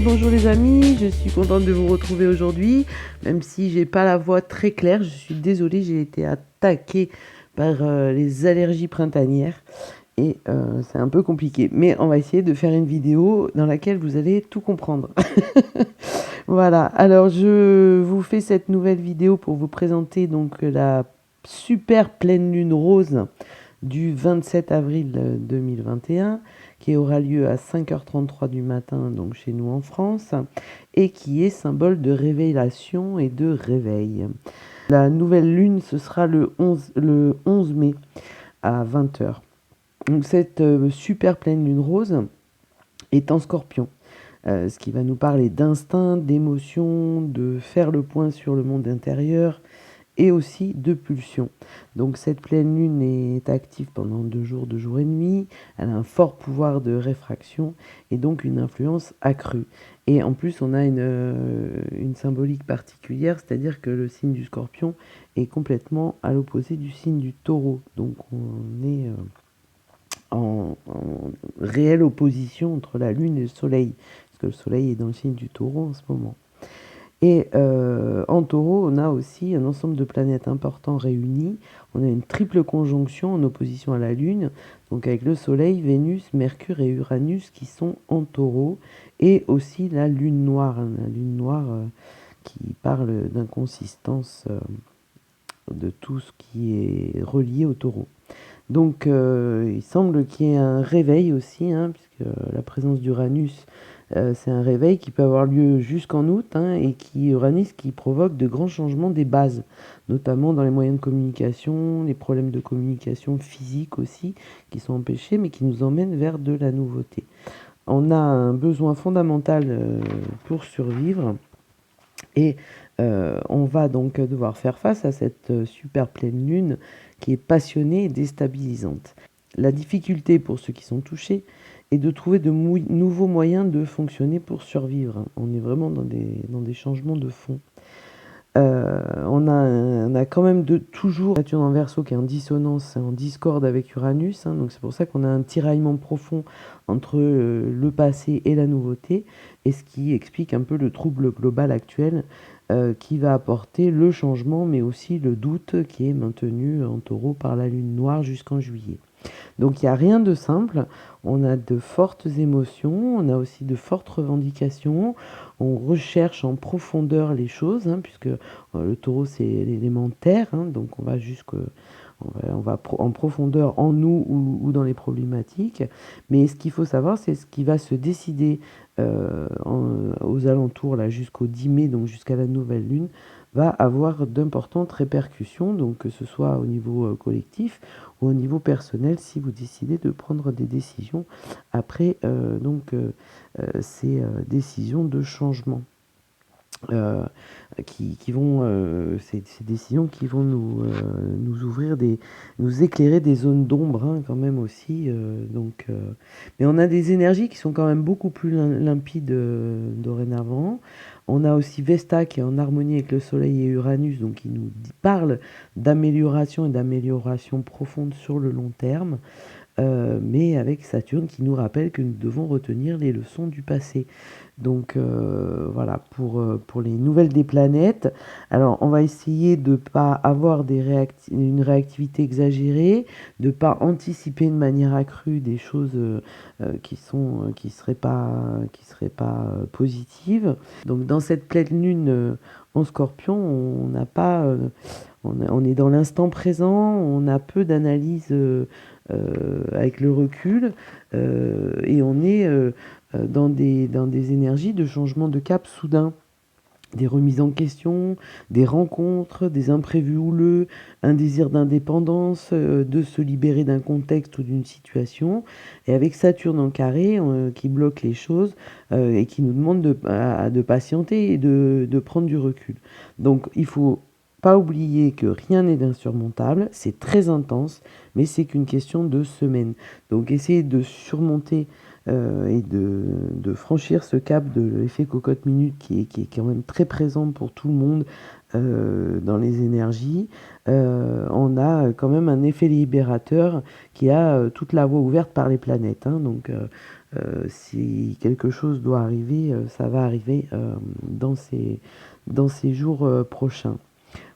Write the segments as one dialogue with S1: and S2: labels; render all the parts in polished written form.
S1: Bonjour les amis, je suis contente de vous retrouver aujourd'hui, même si j'ai pas la voix très claire, je suis désolée, j'ai été attaquée par les allergies printanières et c'est un peu compliqué. Mais on va essayer de faire une vidéo dans laquelle vous allez tout comprendre. Voilà, alors je vous fais cette nouvelle vidéo pour vous présenter donc la super pleine lune rose du 27 avril 2021 qui aura lieu à 5h33 du matin donc chez nous en France et qui est symbole de révélation et de réveil. La nouvelle lune ce sera le 11 mai à 20h. Donc cette super pleine lune rose est en Scorpion. Ce qui va nous parler d'instinct, d'émotion, de faire le point sur le monde intérieur et aussi de pulsion. Donc cette pleine lune est active pendant 2 jours et demi, elle a un fort pouvoir de réfraction et donc une influence accrue. Et en plus on a une symbolique particulière, c'est-à-dire que le signe du Scorpion est complètement à l'opposé du signe du Taureau. Donc on est en réelle opposition entre la lune et le soleil, parce que le soleil est dans le signe du Taureau en ce moment. Et en Taureau, on a aussi un ensemble de planètes importants réunis. On a une triple conjonction en opposition à la Lune, donc avec le Soleil, Vénus, Mercure et Uranus qui sont en Taureau, et aussi la Lune noire, hein, la Lune noire qui parle d'inconsistance de tout ce qui est relié au Taureau. Donc il semble qu'il y ait un réveil aussi, hein, puisque la présence d'Uranus, c'est un réveil qui peut avoir lieu jusqu'en août, hein, et Uranus qui provoque de grands changements des bases, notamment dans les moyens de communication, les problèmes de communication physique aussi, qui sont empêchés, mais qui nous emmènent vers de la nouveauté. On a un besoin fondamental pour survivre, et on va donc devoir faire face à cette super pleine lune qui est passionnée et déstabilisante. La difficulté pour ceux qui sont touchés est de trouver de nouveaux moyens de fonctionner pour survivre. On est vraiment dans des changements de fond. On a quand même toujours Saturne en Verseau qui est en dissonance, en discorde avec Uranus, hein, donc c'est pour ça qu'on a un tiraillement profond entre le passé et la nouveauté, et ce qui explique un peu le trouble global actuel qui va apporter le changement, mais aussi le doute qui est maintenu en Taureau par la Lune noire jusqu'en juillet. Donc il n'y a rien de simple, on a de fortes émotions, on a aussi de fortes revendications, on recherche en profondeur les choses, hein, puisque le Taureau c'est l'élément terre, hein, donc on va en profondeur en nous ou dans les problématiques. Mais ce qu'il faut savoir, c'est ce qui va se décider aux alentours là jusqu'au 10 mai, donc jusqu'à la nouvelle lune, va avoir d'importantes répercussions, donc que ce soit au niveau collectif ou au niveau personnel, si vous décidez de prendre des décisions après ces décisions de changement. Qui vont ces décisions qui vont nous ouvrir nous éclairer des zones d'ombre, hein, quand même aussi, mais on a des énergies qui sont quand même beaucoup plus limpides dorénavant. On a aussi Vesta qui est en harmonie avec le Soleil et Uranus, donc qui nous parle d'amélioration et d'amélioration profonde sur le long terme. Mais avec Saturne qui nous rappelle que nous devons retenir les leçons du passé. Donc voilà, pour les nouvelles des planètes. Alors on va essayer de ne pas avoir une réactivité exagérée, de ne pas anticiper de manière accrue des choses qui seraient pas positives. Donc dans cette pleine lune en Scorpion, on n'a pas... on est dans l'instant présent, on a peu d'analyse avec le recul, et on est dans des énergies de changement de cap soudain, des remises en question, des rencontres, des imprévus houleux, un désir d'indépendance, de se libérer d'un contexte ou d'une situation. Et avec Saturne en carré qui bloque les choses et qui nous demande de patienter et de prendre du recul. Donc il faut pas oublier que rien n'est d'insurmontable, c'est très intense, mais c'est qu'une question de semaines. Donc essayez de surmonter et de franchir ce cap de l'effet cocotte minute qui est quand même très présent pour tout le monde dans les énergies. On a quand même un effet libérateur qui a toute la voie ouverte par les planètes, hein, donc si quelque chose doit arriver, ça va arriver dans ces jours prochains.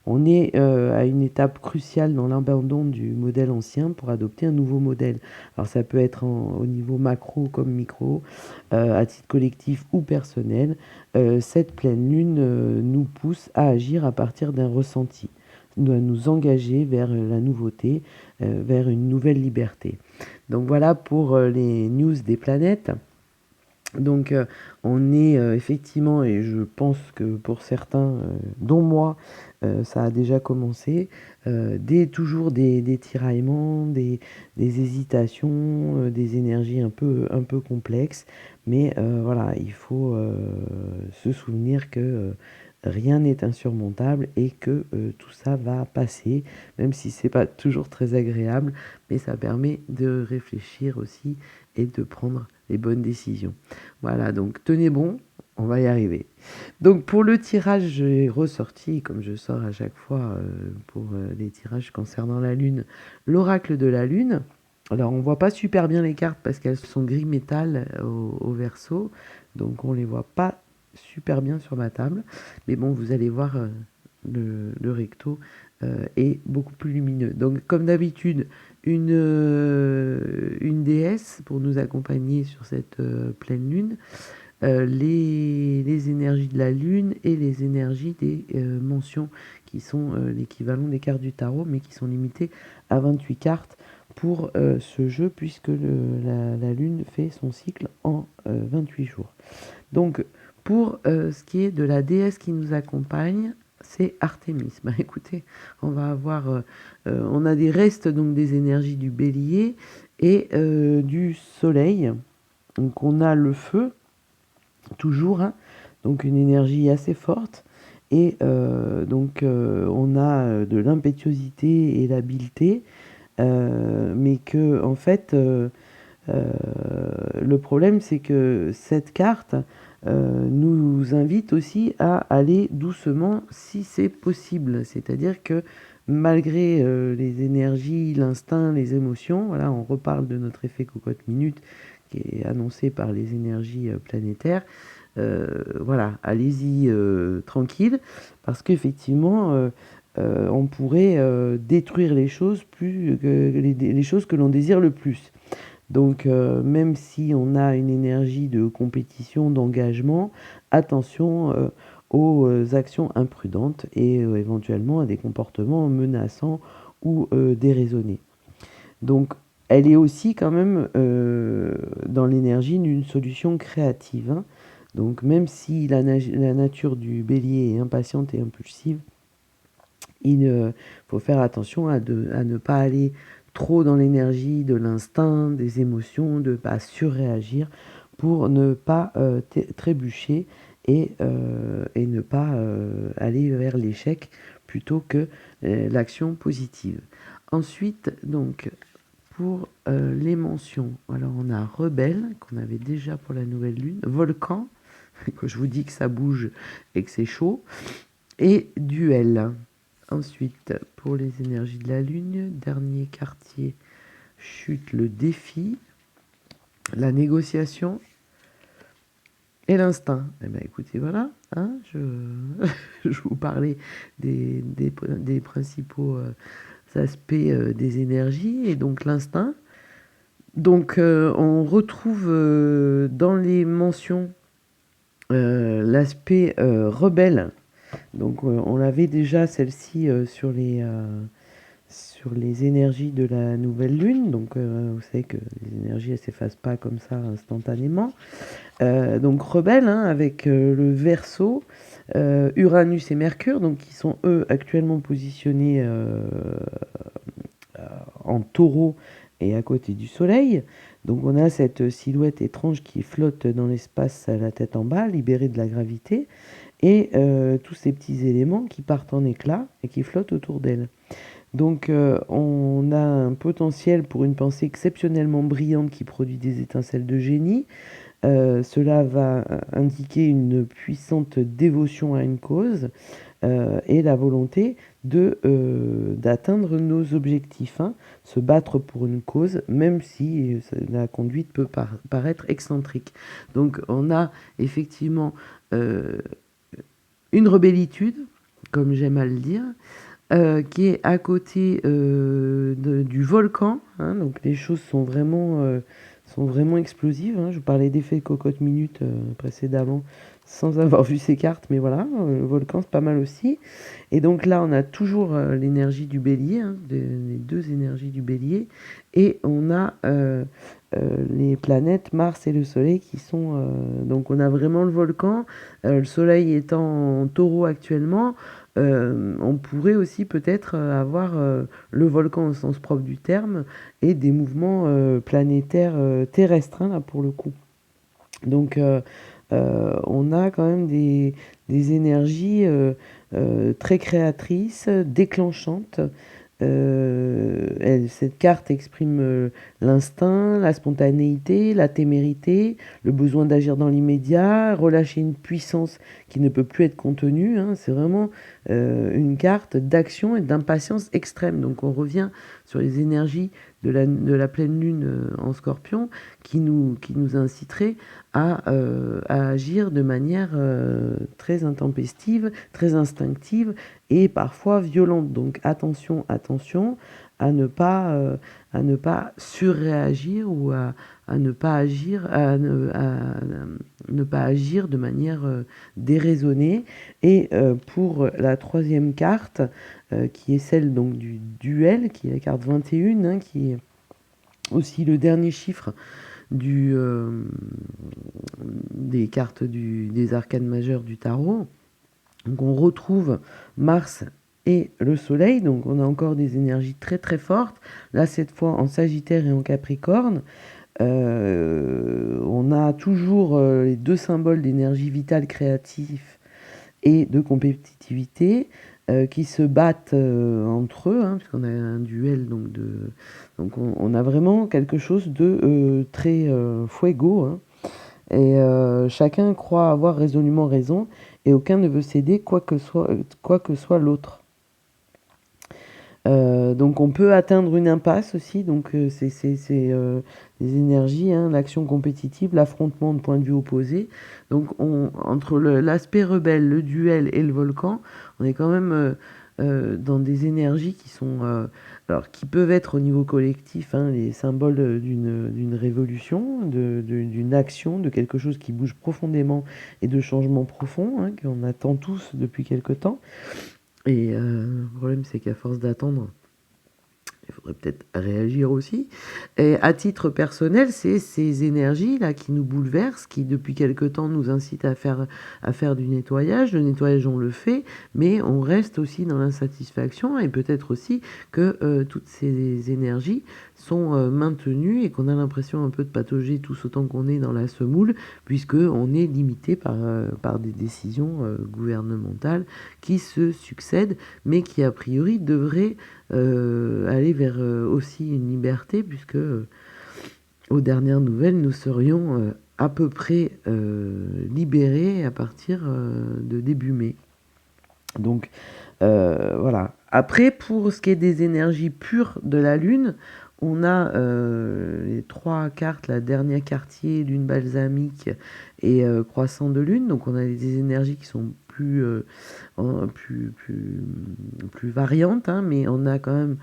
S1: On est à une étape cruciale dans l'abandon du modèle ancien pour adopter un nouveau modèle. Alors ça peut être au niveau macro comme micro, à titre collectif ou personnel. Cette pleine lune nous pousse à agir à partir d'un ressenti, à nous engager vers la nouveauté, vers une nouvelle liberté. Donc voilà pour les news des planètes. Donc on est effectivement, et je pense que pour certains, dont moi, ça a déjà commencé, toujours des tiraillements, des hésitations, des énergies un peu complexes. Mais voilà, il faut se souvenir que rien n'est insurmontable et que tout ça va passer, même si c'est pas toujours très agréable, mais ça permet de réfléchir aussi et de prendre les bonnes décisions. Voilà, donc tenez bon, on va y arriver. Donc pour le tirage, j'ai ressorti, comme je sors à chaque fois pour les tirages concernant la Lune, l'oracle de la Lune. Alors on voit pas super bien les cartes parce qu'elles sont gris métal au verso, donc on les voit pas super bien sur ma table. Mais bon, vous allez voir, le recto est beaucoup plus lumineux. Donc comme d'habitude, une déesse pour nous accompagner sur cette pleine lune, les énergies de la lune et les énergies des mentions qui sont l'équivalent des cartes du tarot, mais qui sont limitées à 28 cartes pour ce jeu, puisque la lune fait son cycle en 28 jours. Donc, pour ce qui est de la déesse qui nous accompagne, c'est Artémis. Bah, écoutez, on va avoir, on a des restes donc des énergies du bélier et du soleil. Donc on a le feu, toujours, hein, donc une énergie assez forte. Et on a de l'impétuosité et l'habileté, mais que en fait, le problème c'est que cette carte nous invite aussi à aller doucement si c'est possible. C'est-à-dire que malgré les énergies, l'instinct, les émotions, voilà, on reparle de notre effet cocotte minute qui est annoncé par les énergies planétaires. Voilà, allez-y tranquille, parce qu'effectivement, on pourrait détruire les choses les choses que l'on désire le plus. Donc, même si on a une énergie de compétition, d'engagement, attention aux actions imprudentes et éventuellement à des comportements menaçants ou déraisonnés. Donc, elle est aussi quand même dans l'énergie d'une solution créative, hein. Donc, même si la nature du bélier est impatiente et impulsive, il faut faire attention à ne pas aller trop dans l'énergie de l'instinct, des émotions, de ne pas surréagir pour ne pas trébucher et ne pas aller vers l'échec plutôt que l'action positive. Ensuite, donc, pour les mentions, alors on a rebelle, qu'on avait déjà pour la nouvelle lune, volcan, que je vous dis que ça bouge et que c'est chaud, et duel. Ensuite, pour les énergies de la lune, dernier quartier, chute, le défi, la négociation et l'instinct. Eh bien, écoutez, voilà, hein, je vous parlais des principaux aspects des énergies, et donc l'instinct. Donc, on retrouve dans les mentions l'aspect rebelle. Donc, on avait déjà celle-ci sur les énergies de la nouvelle lune. Donc, vous savez que les énergies, elles ne s'effacent pas comme ça instantanément. Donc, rebelle, hein, avec le Verseau, Uranus et Mercure, donc qui sont eux actuellement positionnés en taureau et à côté du soleil. Donc on a cette silhouette étrange qui flotte dans l'espace à la tête en bas, libérée de la gravité, et tous ces petits éléments qui partent en éclats et qui flottent autour d'elle. Donc on a un potentiel pour une pensée exceptionnellement brillante qui produit des étincelles de génie, Cela va indiquer une puissante dévotion à une cause et la volonté d'atteindre nos objectifs, hein, se battre pour une cause, même si la conduite peut paraître excentrique. Donc on a effectivement une rebellitude, comme j'aime à le dire, qui est à côté du volcan, hein, donc les choses sont vraiment explosives, hein. Je vous parlais d'effet cocotte minute précédemment, sans avoir vu ces cartes, mais voilà, le volcan c'est pas mal aussi. Et donc là, on a toujours l'énergie du bélier, hein, les deux énergies du bélier, et on a les planètes Mars et le Soleil qui sont... donc on a vraiment le volcan, le Soleil étant en taureau actuellement. On pourrait aussi peut-être avoir le volcan au sens propre du terme et des mouvements planétaires terrestres, hein, là pour le coup. Donc on a quand même des énergies très créatrices, déclenchantes. Cette carte exprime l'instinct, la spontanéité, la témérité, le besoin d'agir dans l'immédiat, relâcher une puissance qui ne peut plus être contenue, hein. C'est vraiment une carte d'action et d'impatience extrême. Donc on revient sur les énergies de la pleine lune en scorpion qui nous inciterait à agir de manière très intempestive, très instinctive et parfois violente. Donc attention, attention à ne pas surréagir ou à ne pas agir, à ne pas agir de manière déraisonnée. Et pour la troisième carte, qui est celle donc du duel, qui est la carte 21, hein, qui est aussi le dernier chiffre du, des cartes des arcanes majeures du tarot. Donc on retrouve Mars et le Soleil, donc on a encore des énergies très très fortes, là cette fois en Sagittaire et en Capricorne. On a toujours les deux symboles d'énergie vitale créative et de compétitivité qui se battent entre eux, hein, puisqu'on a un duel donc on a vraiment quelque chose de très fuego, hein. Et chacun croit avoir résolument raison et aucun ne veut céder quoi que soit l'autre. Donc on peut atteindre une impasse aussi, donc c'est les énergies, hein, l'action compétitive, l'affrontement de points de vue opposés. Donc entre l'aspect rebelle, le duel et le volcan, on est quand même dans des énergies qui sont... alors qui peuvent être au niveau collectif, hein, les symboles d'une révolution, d'une action, de quelque chose qui bouge profondément et de changements profonds, hein, qu'on attend tous depuis quelque temps. Et le problème, c'est qu'à force d'attendre, il faudrait peut-être réagir aussi. Et à titre personnel, c'est ces énergies-là qui nous bouleversent, qui depuis quelque temps nous incitent à faire du nettoyage. Le nettoyage, on le fait, mais on reste aussi dans l'insatisfaction et peut-être aussi que toutes ces énergies sont maintenues et qu'on a l'impression un peu de patauger tous autant qu'on est dans la semoule, puisqu'on est limité par des décisions gouvernementales qui se succèdent, mais qui a priori devraient aller vers aussi une liberté, puisque aux dernières nouvelles, nous serions à peu près libérés à partir de début mai. Donc voilà. Après, pour ce qui est des énergies pures de la Lune, on a les trois cartes, la dernière quartier, lune balsamique et croissant de lune. Donc on a des énergies qui sont plus variantes, hein, mais on a quand même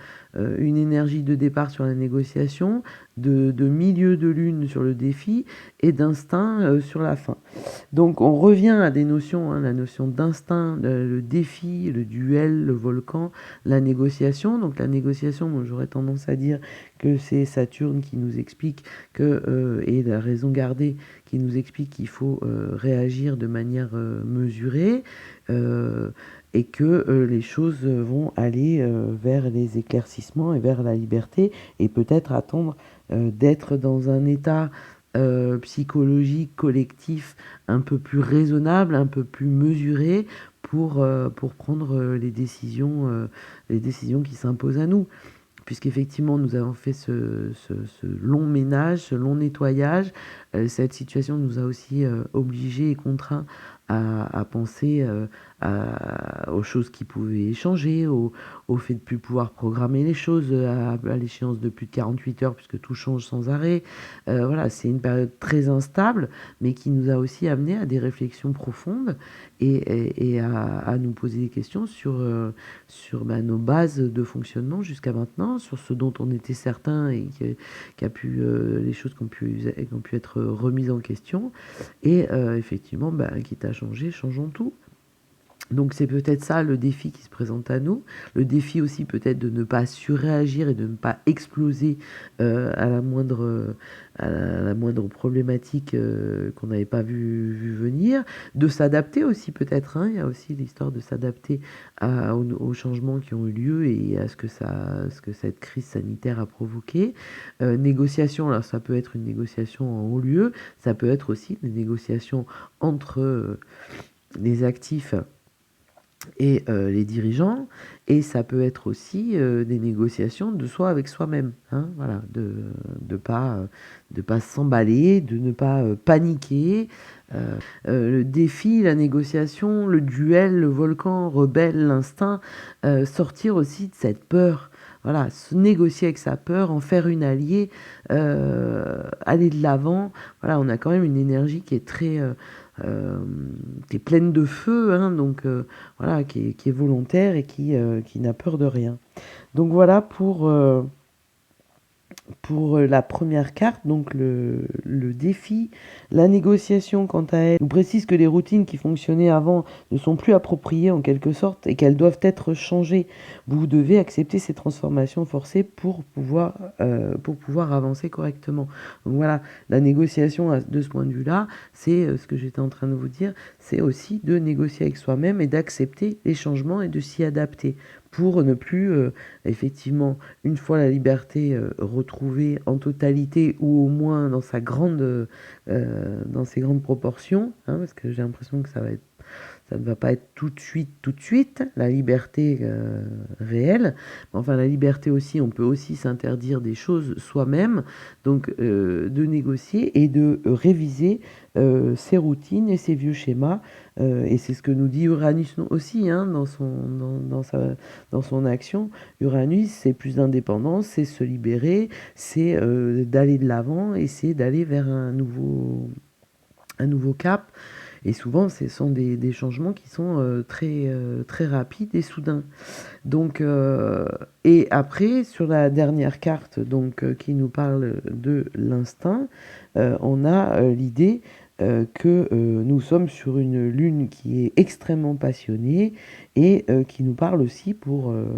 S1: une énergie de départ sur la négociation, de milieu de lune sur le défi et d'instinct sur la fin. Donc on revient à des notions, hein, la notion d'instinct, le défi, le duel, le volcan, la négociation. Donc la négociation, moi, j'aurais tendance à dire que c'est Saturne qui nous explique que, et la raison gardée qui nous explique qu'il faut réagir de manière mesurée et que les choses vont aller vers les éclaircissements et vers la liberté et peut-être attendre d'être dans un état psychologique, collectif, un peu plus raisonnable, un peu plus mesuré pour prendre les décisions qui s'imposent à nous. puisqu'effectivement nous avons fait ce long ménage, ce long nettoyage. Cette situation nous a aussi obligés et contraints à penser aux choses qui pouvaient changer, au fait de plus pouvoir programmer les choses à l'échéance de plus de 48 heures, puisque tout change sans arrêt. Voilà, c'est une période très instable, mais qui nous a aussi amené à des réflexions profondes et à nous poser des questions sur nos bases de fonctionnement jusqu'à maintenant, sur ce dont on était certain et qui a pu, les choses qui ont pu être remises en question. Et effectivement, quitte à changer, changeons tout. Donc c'est peut-être ça le défi qui se présente à nous. Le défi aussi peut-être de ne pas surréagir et de ne pas exploser à la moindre problématique qu'on n'avait pas vu venir. De s'adapter aussi peut-être, hein. Il y a aussi l'histoire de s'adapter aux changements qui ont eu lieu et à ce que cette crise sanitaire a provoqué. Négociation, alors ça peut être une négociation en haut lieu, ça peut être aussi des négociations entre les actifs et les dirigeants, et ça peut être aussi des négociations de soi avec soi-même, hein, voilà, de pas s'emballer, de ne pas paniquer. Le défi, la négociation, le duel, le volcan rebelle, l'instinct, sortir aussi de cette peur. Voilà, se négocier avec sa peur, en faire une alliée, aller de l'avant. Voilà, on a quand même une énergie qui est qui est pleine de feu, hein, donc voilà, qui est volontaire et qui n'a peur de rien. Donc voilà pour la première carte, donc le défi. La négociation, quant à elle, nous précise que les routines qui fonctionnaient avant ne sont plus appropriées en quelque sorte et qu'elles doivent être changées. Vous devez accepter ces transformations forcées pour pouvoir avancer correctement. Donc voilà, la négociation de ce point de vue-là, c'est ce que j'étais en train de vous dire, c'est aussi de négocier avec soi-même et d'accepter les changements et de s'y adapter pour ne plus, effectivement, une fois la liberté retrouvée en totalité ou au moins dans dans ses grandes proportions, hein, parce que j'ai l'impression que ça ne va pas être tout de suite, la liberté réelle. Enfin, la liberté aussi, on peut aussi s'interdire des choses soi-même, donc de négocier et de réviser ses routines et ses vieux schémas. Et c'est ce que nous dit Uranus aussi, hein, dans son action. Uranus, c'est plus d'indépendance, c'est se libérer, c'est d'aller de l'avant et c'est d'aller vers un nouveau cap. Et souvent, ce sont des changements qui sont très rapides et soudains. Donc, et après, sur la dernière carte, donc, qui nous parle de l'instinct, on a l'idée que nous sommes sur une lune qui est extrêmement passionnée et qui nous parle aussi,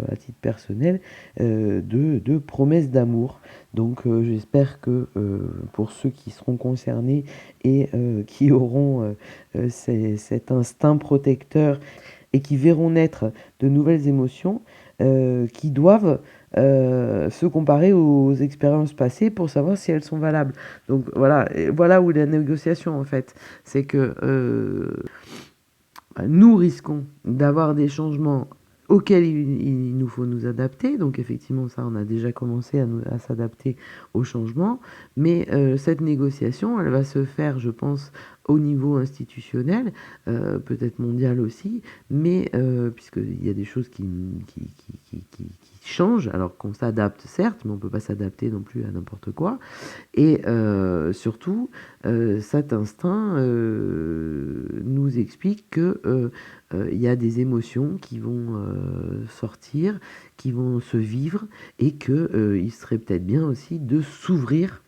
S1: à titre personnel, de promesses d'amour. Donc j'espère que pour ceux qui seront concernés et qui auront cet instinct protecteur et qui verront naître de nouvelles émotions qui doivent se comparer aux expériences passées pour savoir si elles sont valables. Donc voilà, voilà où la négociation en fait, c'est que nous risquons d'avoir des changements auxquels il nous faut nous adapter. Donc effectivement, ça, on a déjà commencé à s'adapter aux changements. Mais cette négociation, elle va se faire, je pense, au niveau institutionnel, peut-être mondial aussi, mais puisqu'il y a des choses qui changent, alors qu'on s'adapte certes, mais on ne peut pas s'adapter non plus à n'importe quoi. Et surtout, cet instinct nous explique que il y a des émotions qui vont sortir, qui vont se vivre, et que il serait peut-être bien aussi de s'ouvrir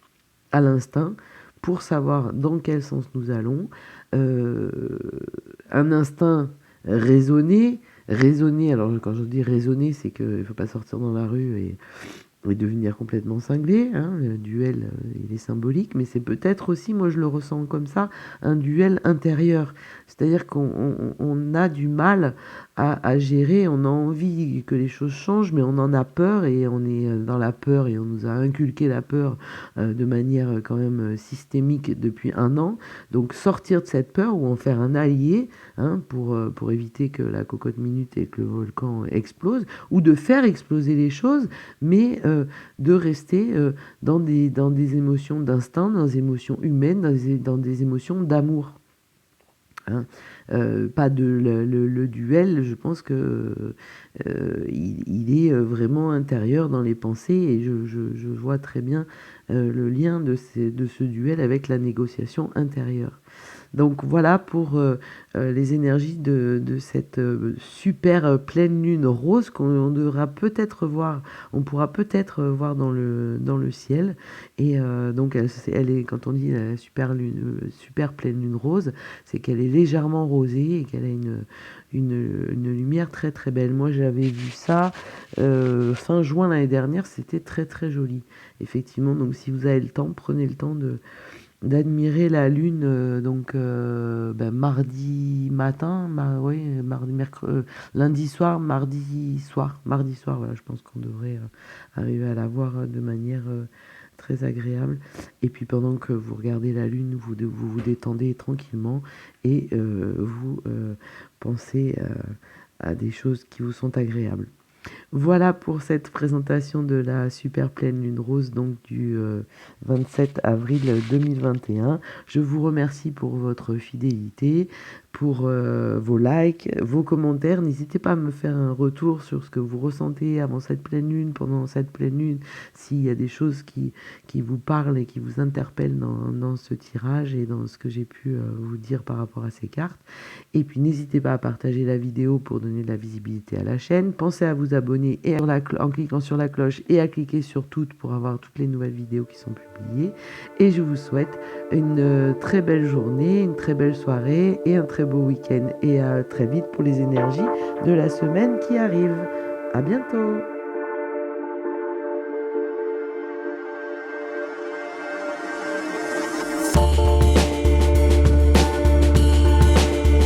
S1: à l'instinct pour savoir dans quel sens nous allons. Un instinct raisonné, alors quand je dis raisonner, c'est qu'il ne faut pas sortir dans la rue et devenir complètement cinglé, hein. Le duel, il est symbolique, mais c'est peut-être aussi, moi je le ressens comme ça, un duel intérieur. C'est-à-dire qu'on a du mal à gérer. On a envie que les choses changent, mais on en a peur et on est dans la peur et on nous a inculqué la peur de manière quand même systémique depuis un an. Donc sortir de cette peur ou en faire un allié, hein, pour éviter que la cocotte minute et que le volcan explose, ou de faire exploser les choses, mais de rester dans des émotions d'instinct, dans des émotions humaines, dans des émotions d'amour. Hein. Pas de le duel, je pense que il est vraiment intérieur dans les pensées et je vois très bien le lien de ce duel avec la négociation intérieure. Donc voilà pour les énergies de cette super pleine lune rose qu'on devra peut-être voir, on pourra peut-être voir dans le ciel. Et donc elle est, quand on dit la super lune, super pleine lune rose, c'est qu'elle est légèrement rosée et qu'elle a une lumière très très belle. Moi j'avais vu ça fin juin l'année dernière, c'était très très joli. Effectivement, donc si vous avez le temps, prenez le temps d'admirer la lune mardi matin, oui, lundi soir, mardi soir, voilà, je pense qu'on devrait arriver à la voir de manière très agréable. Et puis pendant que vous regardez la lune, vous détendez tranquillement et vous pensez à des choses qui vous sont agréables. Voilà pour cette présentation de la super pleine lune rose, donc du 27 avril 2021. Je vous remercie pour votre fidélité, pour vos likes, vos commentaires. N'hésitez pas à me faire un retour sur ce que vous ressentez avant cette pleine lune, pendant cette pleine lune, s'il y a des choses qui vous parlent et qui vous interpellent dans ce tirage et dans ce que j'ai pu vous dire par rapport à ces cartes. Et puis n'hésitez pas à partager la vidéo pour donner de la visibilité à la chaîne. Pensez à vous abonner et en cliquant sur la cloche et à cliquer sur toutes pour avoir toutes les nouvelles vidéos qui sont publiées. Et je vous souhaite une très belle journée, une très belle soirée et un très beau week-end. Et à très vite pour les énergies de la semaine qui arrive. À bientôt!